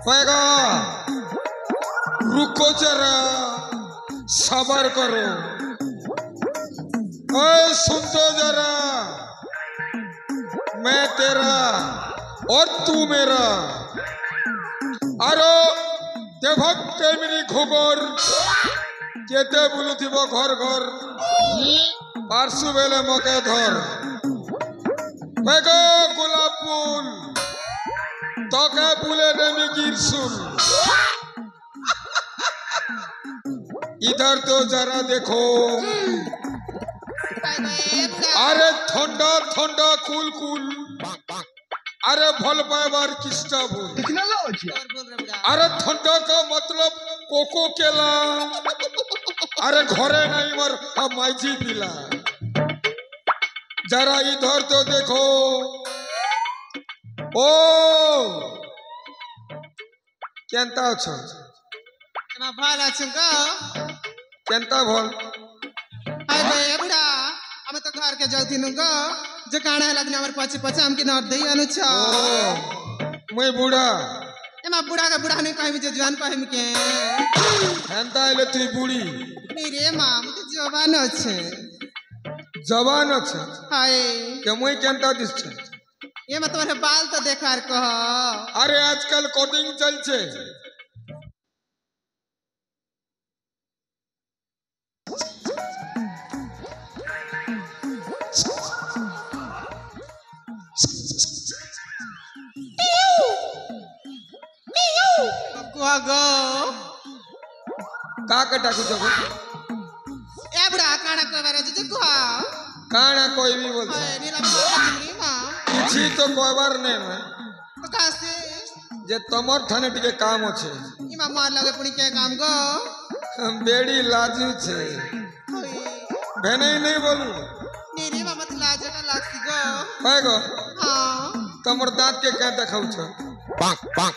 होएगा रुको जरा सबर करो ओए सुन तो जरा मैं तेरा और तू मेरा अरे देवक तेमनी घोगर केते बुलुथिबो घर घर पार्श्व बेले मके धर होएगा गोलाप फूल तके बुले नेमी गिरसुल इधर तो जरा देखो अरे ठंडा ठंडा कुल कुल अरे भल पाएबार किस्टा बोल अरे ठंडा का मतलब कोको केला अरे घरे नहीं मर हम माइजी पिला जरा इधर तो देखो ओ केंता छ एमा भाल अछि ग केंता भल अरे बुढ़ा हम तो घर के जाउथिनु ग जे काणे लगने हमर पाछे पाछे हम के न दई अनु छ मैं बूढ़ा एमा बुढ़ा का बुढ़ा नहीं कहबी जे जवान कहबी के हेंता आइले तुई बूढ़ी नहीं रे मां मुते जवान अछि जवान अछि हाय के मैं केंता दिस छ ये मत तोरे बाल तो देखार कह अरे आजकल कोडिंग चल छे गो का कटा कुछ को ए बुढ़ा काना को बारे जे को काना कोई भी बोल हाय नीला चिमनी मां किछि तो कोई बार नहीं ना तो कासे जे तमर थाने टिके काम अछि इमा मार लगे पुनी के काम गो बेड़ी लाजू छे भेने नहीं बोलू नीरी मां मत लाज का लागसी गो है गो हां तमर दांत के क्या देखाउ छ पाक पाक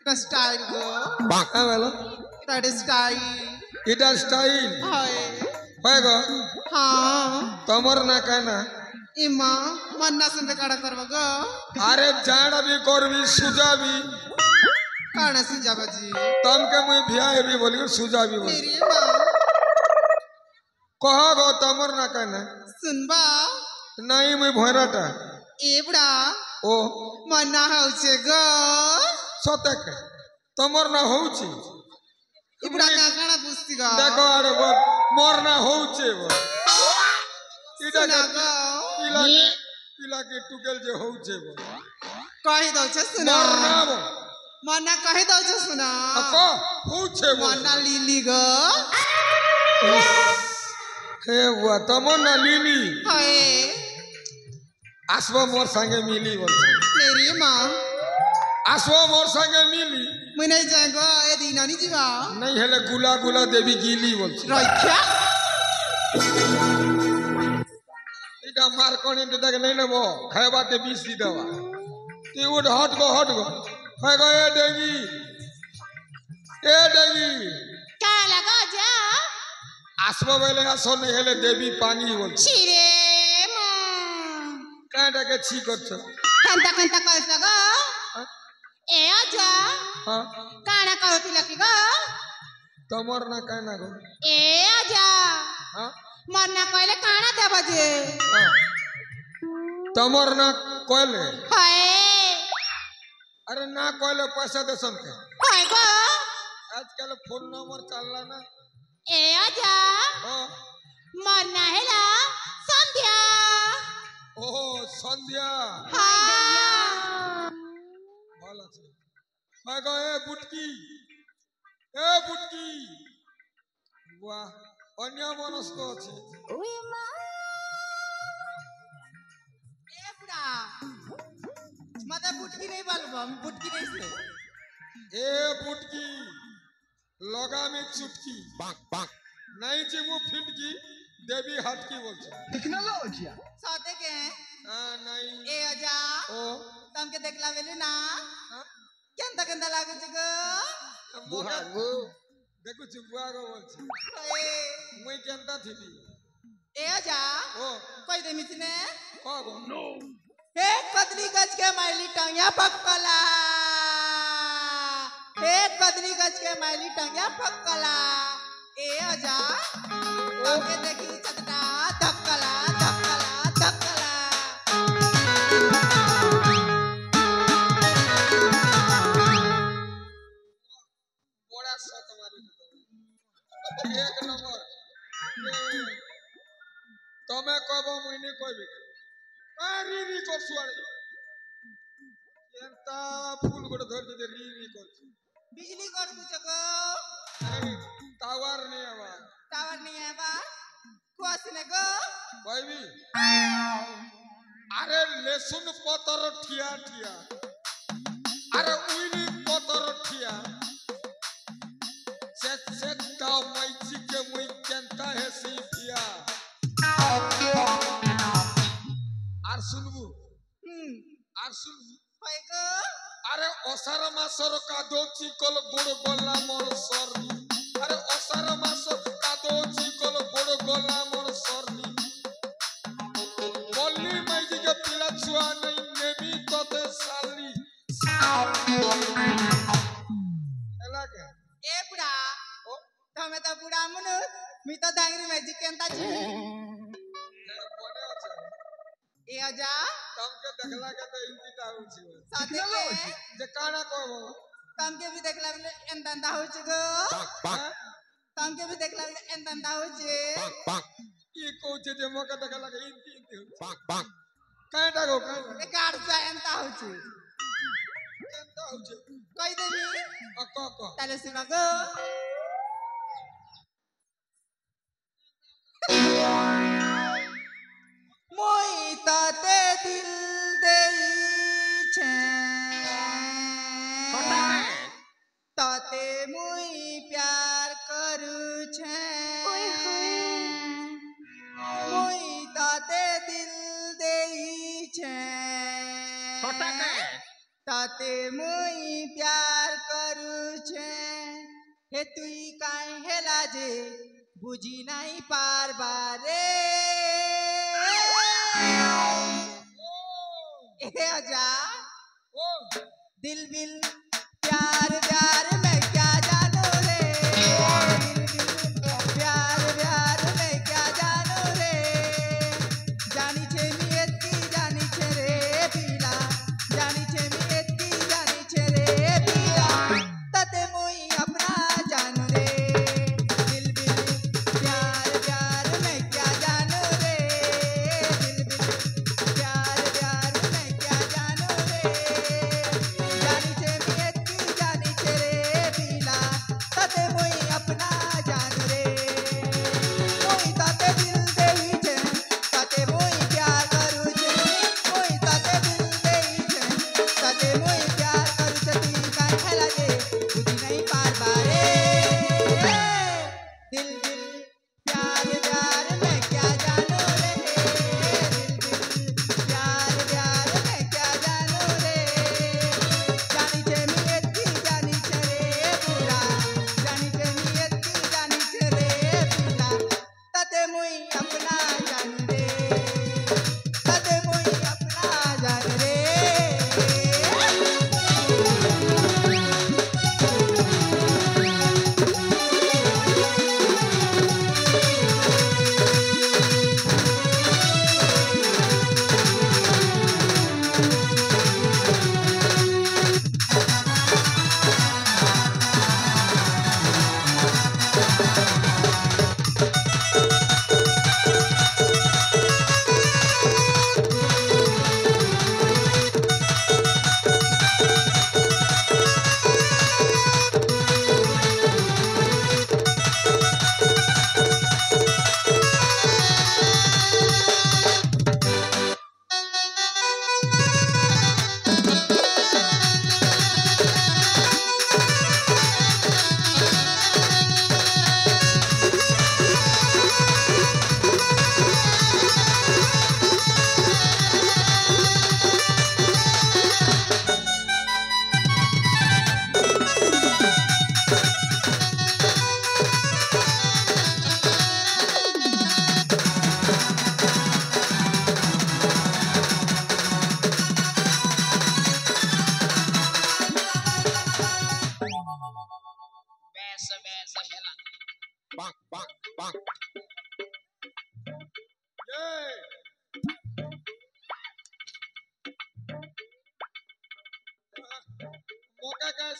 का स्टाइल गो पाक आवेलो इटा स्टाइल इटा स्टाइल हाय है गो हां तमर ना कहना इमा मन ना सुन काड़ा करबो गो अरे जान भी करबी सुजा भी काना सुजा बाजी तम के मुई भिया भी बोली सुजा भी बोली नीरी मां कहा गो तमर ना कहना सुनबा नहीं मुई भोराटा ए बुढ़ा ओ मन ना होचे गो सतक तमर ना होउची ई बुढ़ा का काना पूछती गो देखो अरे वो मोर ना होउचे वो इडा सुना के गो पिला के टुकेल जे होउचे वो कहि दो छ सुना मोर ना वो मन ना कहि दो छ सुना को होउचे वो मन ना लीली गो हे वो तमर ना लीली हाय आसवा मोर संगे मिली बोलছে तेरी मां आसवा मोर संगे मिली मुई नहीं जाए गो ए दिन नहीं जीवा नहीं हेले गुला गुला देवी गीली बोलছে रख्या इटा मार कोनी देके नहीं लेबो खायबाते 20 दी देवा ती उठ हट गो है गो ए देवी का लगा जा आसवा बेले आसो नहीं हेले देवी पानी बोलছে छिरे मां काटा के छी करछ कंता कहत गो ए आजा हां काना कहती लकी गो तमर ना कहना गो ए आजा हां मन ना कहले काना देबा जे हां तमर ना कहले हाय अरे ना कहले पैसा देसन के हाय गो आजकल फोन नंबर चलला ना ए आजा हां मन ना हेला संध्या ओ संध्या हां भाला छे मैं गो ए बुटकी वाह अन्य मनस्क अछि ए बुढ़ा मत बुटकी नहीं बोलबो हम बुटकी नहीं से ए बुटकी लगा में चुटकी नहीं चिमु फिटकी देवी हाथ की बोल टेक्नोलॉजी साथे के नहीं ए आजा ओ तम के देखला वेले ना केंता लागे छ गो बुहागो देखु छु बुहागो बोल मुई केंता थिली ए आजा ओ कोई दे मिथने कगो नो एक कदली गज के माइली टंगिया पक्कला एक कदली गज के माइली टंगिया पक्कला ए आजा आगे देखी चटना धक्कला धक्कला धक्कला बड़ा शॉट मारी एक नंबर तमे कहबो मुइनी कहबी री री करछु आरे एंता फूल गोड़ धर दे री री करछु बिजली कर बुझको टावर नहीं आवा कोस ने गो कहबी अरे लेसुन पतर ठिया ठिया अरे उइनी पतर ठिया सेट ता मैची के मुई केंता है सीफिया आर सुनबू होय गो अरे असार मासर कादो चिकल गोड़ गला मोर सरनी अरे असार मासर कादो चिकल गोड़ गला मोर सरनी बोली मैजी के पीड़ा छुआ नहीं नेमी तोते साली एला के ए बुढ़ा तमे तो बुढ़ा मनु मी तो डांगरी मैजिक केंता छी बने আছে ए आजा तमके देखला के तो इंतिटा हो छी साथे के जे काना कहबो तमके भी देखला बले एंतंदा हो छी गो तमके भी देखला बले एंतंदा हो छी ई को जे जे मके देखला के इंति इंति हो काटा गो काटा ए कार सा एंता हो छी एंता हो छी कहि देबी क ताले सुना गो मोई ताते दिल देई छे ताते मोई प्यार करू छे मोई ताते दिल देई छे ताते मोई प्यार करू छे हे तुई काहे हेला जे बुझी नहीं पार बारे ए आजा दिल बिल प्यार प्यार मैं क्या जानू रे प्यार प्यार मैं क्या जानू रे जानी छे मियत की जानी छे रे पीला जानी छे मियत की जानी छे रे पीला तते मोई अपना जानू रे दिल बिल प्यार प्यार मैं क्या जानू रे दिल बिल प्यार प्यार मैं क्या जानू रे जानी छे मियत की जानी छे रे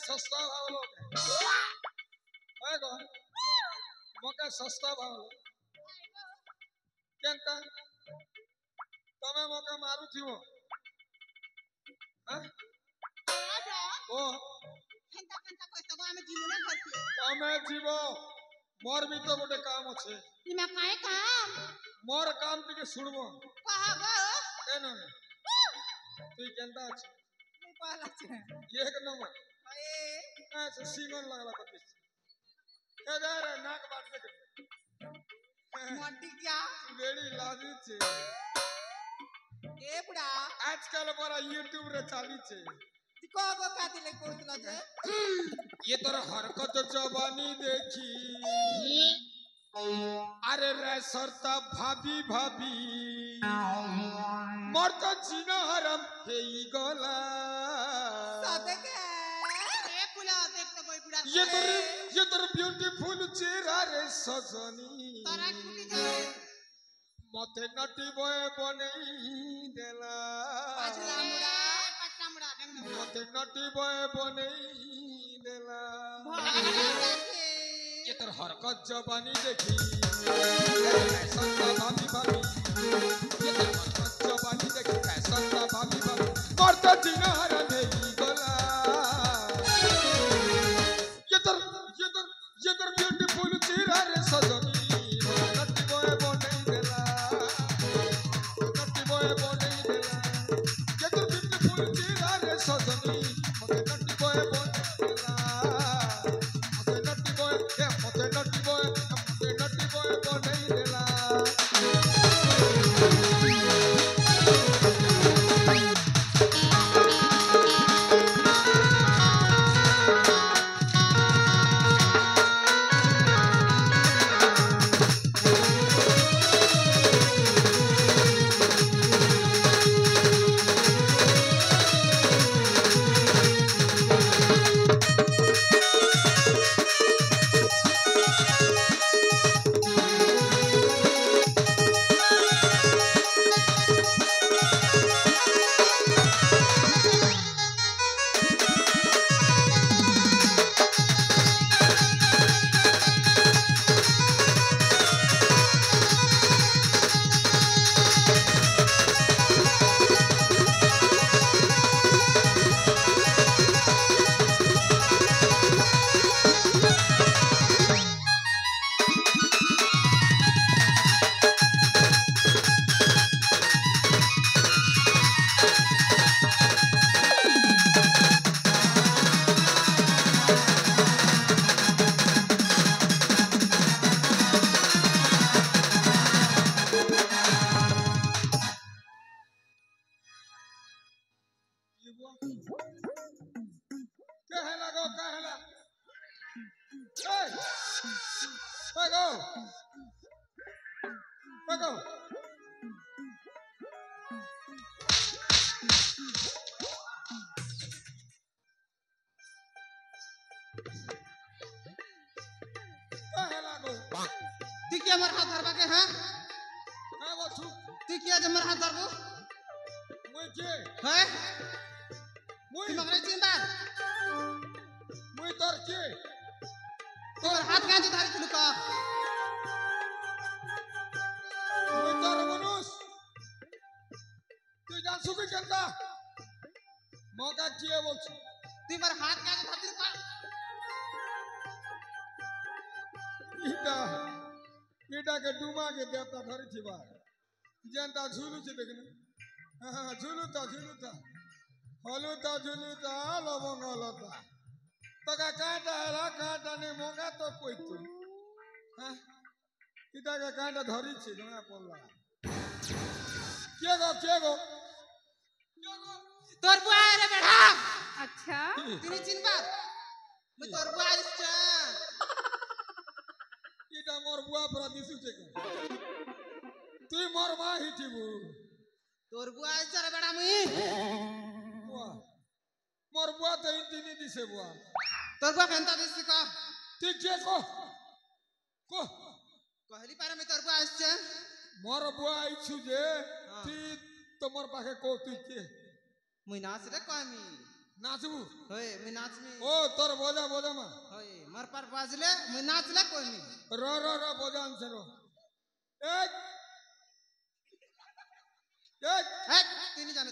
सस्ता भाव है मका सस्ता भाव केंता तमे मका मारू थियो ओ हेंता कंता कहतो आमे जीवन घर के तमे जीव मोर भी तो गोटे काम अच्छे इमा काहे काम मोर काम टिके सुनबो कहा गो एनो तू केंता अच्छे मैं पाला छे एक नंबर ए ऐसे सींगन लगला तो पीछे ए दे रे नाक बात दे मोटी क्या बेड़ी लाजी छे ए बुढ़ा आजकल बड़ा YouTube रे चाली छे को गो खाती ले कोतला छे ये तोर हरकत जवानी देखी अरे रे सरता भाभी भाभी मोर तो जीना हरम हेई गला साथे के ए बुला देख तो कोई बुढ़ा ये तोर ब्यूटीफुल चेहरा रे सजनी तोरा कुटी जाए मते नटी बय बनेई देला पाछला मुड़ा पटना मुड़ा देख मते नटी बय बनेई देला ये तोर हरकत जवानी देखी संता भाभी भाभी ये तोर हरकत जवानी देखी संता भाभी भाभी करता जीना हरा देई गला ये तोर ब्यूटीफुल चेहरा रे सजनी नटी बय बनेई देला नटी बय बनेई देला ये तोर ब्यूटीफुल चेहरा रे सजनी मते नटी बय बनेई देला मते नटी बय बनेई देला तिकिया मर हाथ धरबा के हां तिकिया जे मर हाथ धरबो मुई के है मुई मगरे चिंबार मुई तोर के तोर हाथ गांज धारी तू का मुई तोर मनुष तू जान सुखी करता मौका किए बोल तू मर हाथ गांज धारी का ईटा के डूमा के देवता धरी थी बार जनता झूलू छे देखने हां झूलूता हलूता झूलूता लवंग हलता तो का कांटा हला कांटा ने मोगा तो कोई तू हां ईटा के कांटा धरी छे जणा पड़ला के गो तोर बुआ रे बेटा अच्छा तिनी चिनबा मैं तोर बुआ छ ईटा मोर बुआ पर दिसु छे तू मोर मां ही थीबू तोर बुआ रे बेटा मुई बुआ मोर बुआ तो इंतिनी दिसे बुआ तोर बुआ केंता दिस का तू के को कहली पारे में तोर बुआ छ मोर बुआ आइछु जे ती तोमर पाखे को तू के मुई नास रे कहमी नाचबू होय मैं नाचमी ओ तोर बोजा बोजा मा होय मर पर बाजले मैं नाचले कोई नहीं रो बोजा से रो एक एक है तीन जाने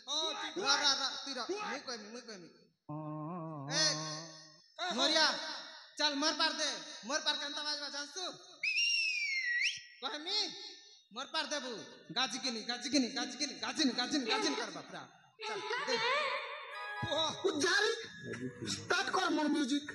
हां रा तीरा मैं कोई नहीं ए मोरिया चल मर पर दे मर पर कंता बाजवा जानसु कहमी मर पर देबू गाजिकिनी कर बापरा चल दे उजाल स्टार्ट कर मोर म्यूजिक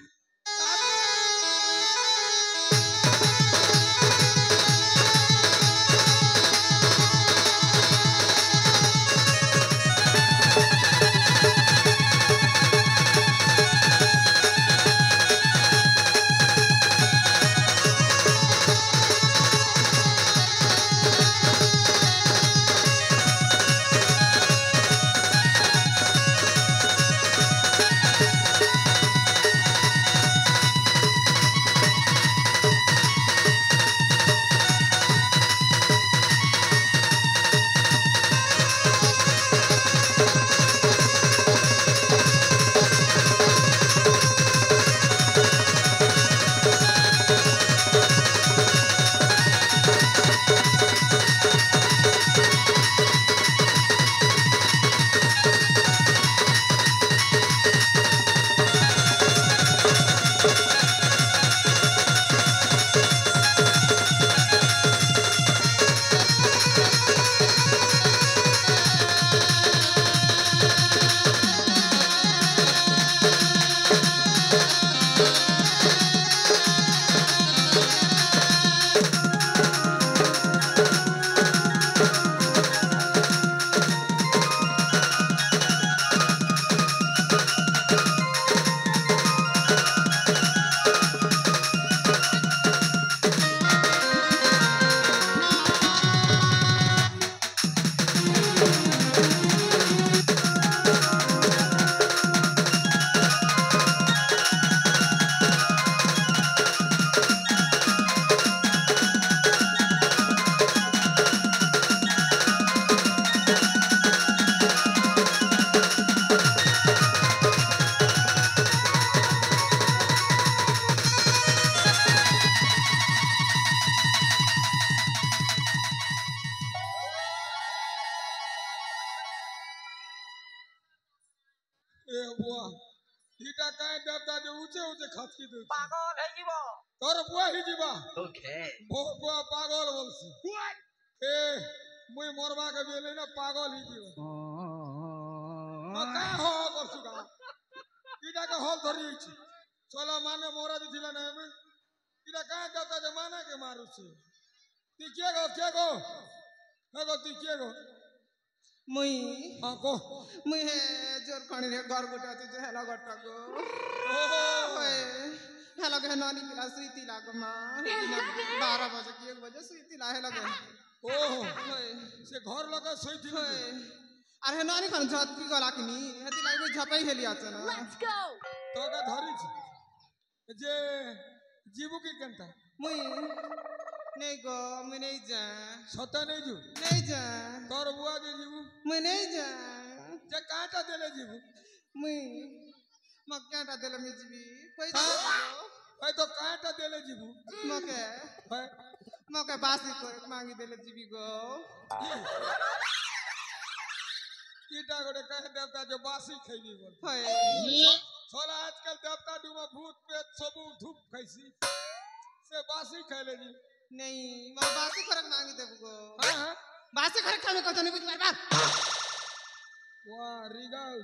ए बुआ इटा काय देवता जे ऊंचे खाती दे पागल है जीवो तोर बुआ ही जीवा ओके बुआ पागल बोलसी ए मुई मरवा के बेले ना पागल ही जीवा का हो करसुगा इटा का हल धरी छी चला माने मोरा दिला ना में इटा काय देवता जे माना के मारू छी ती के गो हेगो ती के गो मुई हां को मुई है जोर खणी रे घर गोटा जे हेला गटा गो ओए हेला के नानी पिला सुईती लाग मा 12 बजे की 1 बजे सुईती ला हेला के ओहो से घर लगा सोईती होय अरे नानी खन झत की गला किनी हेती लाग झपाई हेली आछन लेट्स गो तो का धरी छी जे जीवु की कंता मुई नहीं गो मैं नहीं जा सता नहीं जा तोर बुआ जे जीवु मैं नहीं जा जे काटा देले जीवु मैं मक्काटा देले मी जीवी भाई तो काटा देले जीवु मके बासी को एक मांगी देले जीवी गो कीटा गोटे कहे देवता जो बासी खैबी बोल होय छोरा आजकल देवता दुमा भूत प्रेत सब धूप खैसी से बासी खैले जी नहीं मैं बासी खरक मांगी देबो गो हां बासी खरक खाने को तो नहीं कुछ बार वाह रिगाउ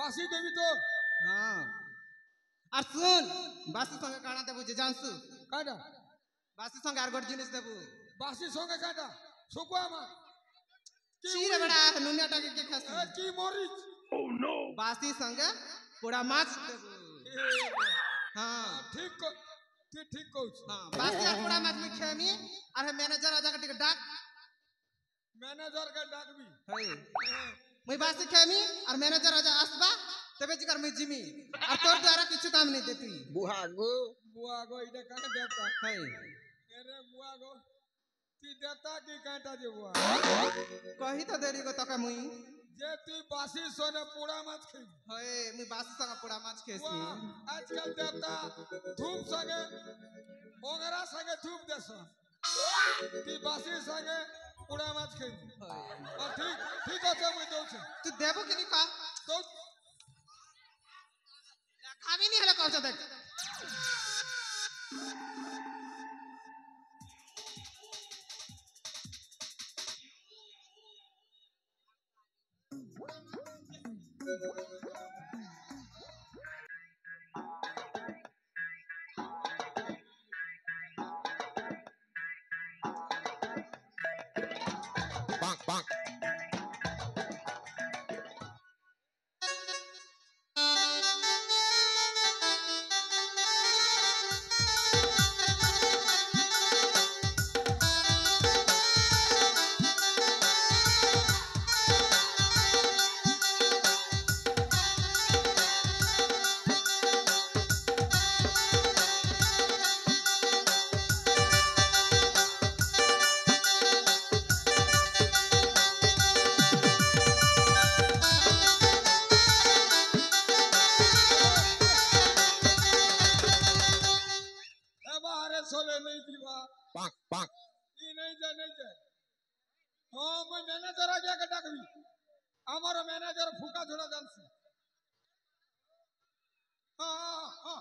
बासी देवी तो हां और सुन बासी संगे काना देबो जे जानसु काटा बासी संगे आर गड जिनिस देबो बासी संगे काटा सुकुआ मा चीरे बड़ा नुनिया टाके के खास की मोरी ओह नो बासी संगे पोड़ा माछ देबो हां ठीक कहू हां बासी और पोड़ा माछ में खेमी अरे मैनेजर आजा के डाक मैनेजर का डाक भी है मैं बासी खेमी और मैनेजर आजा आसबा तबे जिकर मैं जिमी और तोर द्वारा किछु काम नहीं देती बुआ गो इडे काहे देवता है अरे बुआ गो ती देवता की काटा जे बुआ कही तो देरी गो तका मुई যে তুই বাসি সোনে পোড়া মাছ খাই হয়ে মুই বাস সঙ্গে পোড়া মাছ খেয়েছি আজকাল দেবতা ধূপ সঙ্গে ওগরা সঙ্গে ধূপ দেশ তুই বাসি সঙ্গে পোড়া মাছ খাই ঠিক ঠিক আছে মুই দৌছি তুই দেবো কিনি কা দৌ আমি নি হলে কইছ দেখ सोले नहीं दीवा ई नहीं जाए हाँ मैं मैनेजर आ गया कटा कभी हमारा मैनेजर फूका छोड़ा जान से हाँ हाँ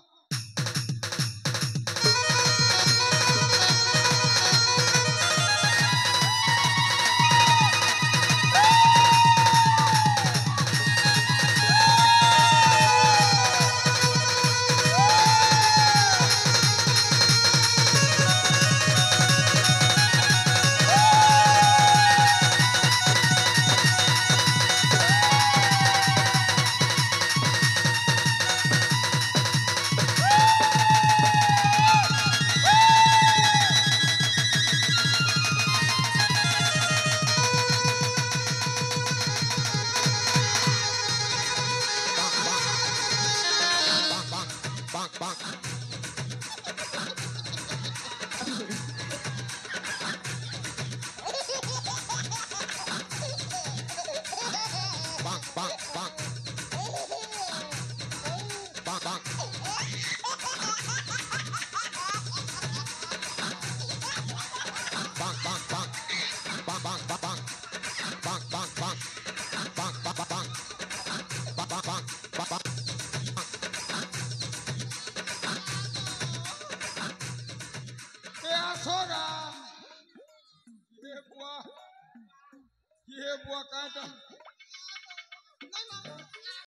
ये बुआ काटा